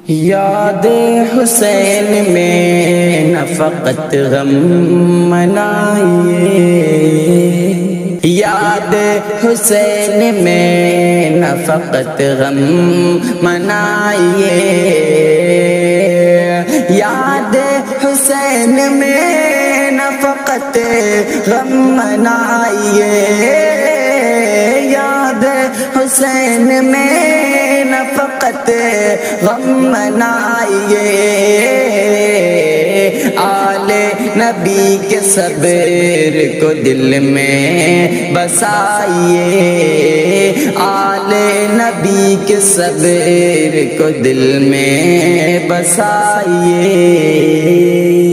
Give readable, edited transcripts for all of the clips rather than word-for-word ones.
یاد حسین میں نہ فقط غم منائیے، یاد حسین میں نہ فقط غم منائیے، یاد حسین میں نہ فقط غم منائیے، یاد حسین میں نہ فقط غم منائیے، آل نبی کے صبر کو دل میں بسائیے، آل نبی کے صبر کو دل میں بسائیے،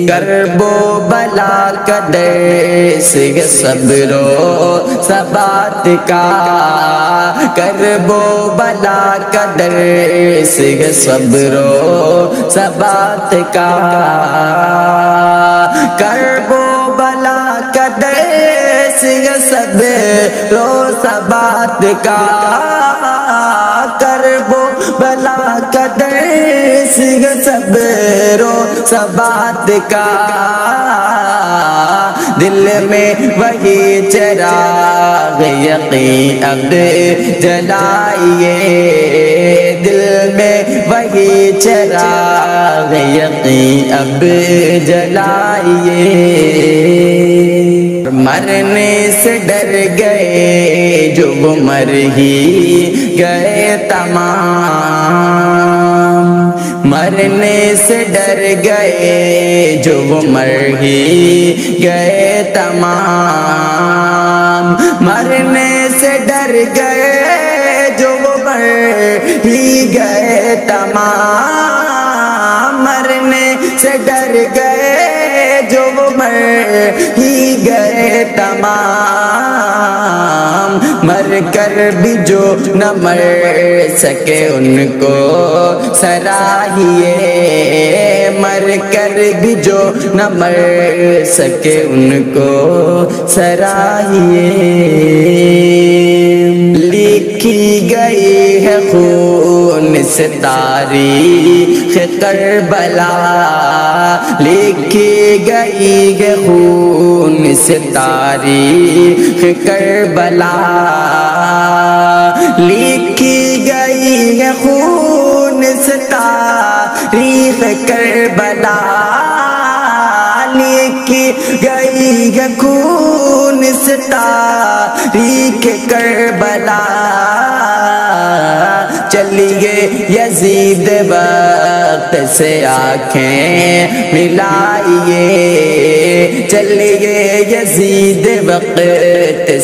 کرب و بلا کا درس ہے صبر و ثبات کا، کرب و بلا کا درس ہے صبر و ثبات کا، کرب و بلا کا درس ہے صبر و ثبات کا، کرب و بلا کا درس ہے صبر و ثبات کا، دل میں وہی چراغ یقین اب جلائیے، دل میں وہی چراغ یقین اب جلائیے، مرنے سے ڈر گئے جو وہ مر ہی گئے تمام، مرنے سے ڈر گئے جو وہ مر ہی گئے تمام، مرنے سے ڈر گئے جو وہ مر ہی گئے تمام، مرنے سے ڈر گئے جو وہ مر ہی گئے تمام، مر کر بھی جو نہ مر سکے ان کو سراہیے، مر کر بھی جو نہ مر سکے ان کو سراہیے، لکھی گئی ہے خون سے تاریخ کربلا، لکھی گئی ہے خون سے تاریخ کربلا، لکھی گئی ہے خون سے تاریخ کربلا، لکھی گئی ہے خون سے تاریخ کربلا، چلیے یزید وقت سے آنکھیں ملائیے، چلیے یزید وقت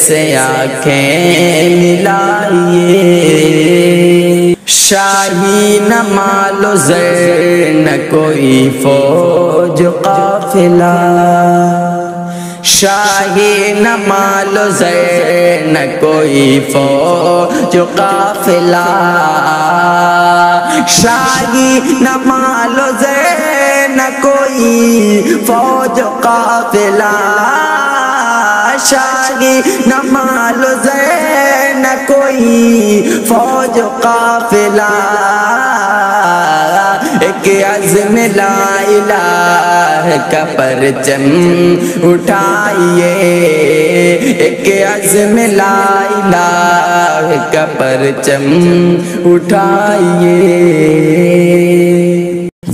سے آنکھیں ملائیے، شاہی نہ مال و زر نہ کوئی فوج قافلہ، شاہی نہ مال و زر نہ کوئی فوج قافلہ، شاہی نہ مال و زر نہ کوئی فوج قافلہ، شاہی نہ مال و زر نہ کوئی فوج قافلہ، ایک عزم لا الہ کا پرچم اٹھائیے، ایک عزم لا الہ کا پرچم اٹھائیے،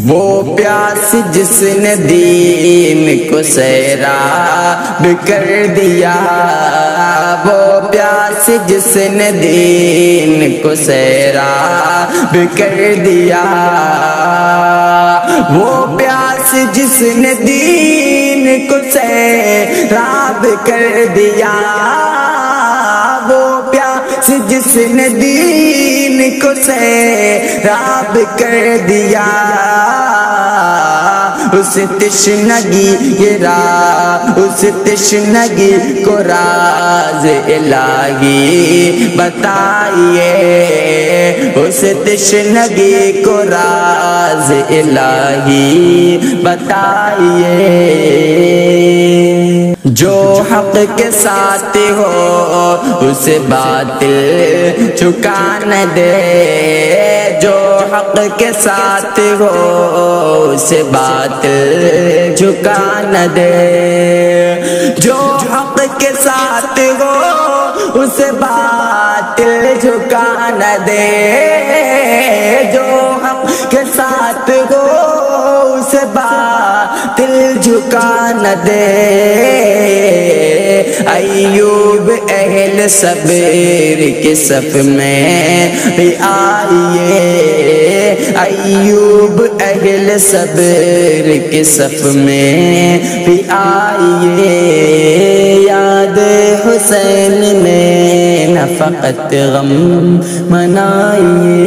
وہ پیاس جس نے دین کو سیراب کر دیا، وہ پیاس جس نے دین کو سیراب کر دیا، وہ پیاس جس نے دین کو سیراب کر دیا، وہ پیاس جس نے دین کو سیراب کر دیا، اس تشنگی یہ راہ، اس تشنگی کو راز الہی بتائیے، اس تشنگی کو راز الہی بتائیے، جو حق کے ساتھ ہو اسے باطل چکا نہ دے، جو حق کے ساتھ ہو اسے باطل جھکا نہ دے، جو حق کے ساتھ ہو اسے باطل جھکا نہ دے، جو حق کے ساتھ ہو اسے باطل جھکا نہ دے۔ ایوب اہل صبر کے صف میں بھی آئیے، ایوب اہل صبر کے صف میں بھی آئیے، یاد حسین میں نہ فقط غم منائیے۔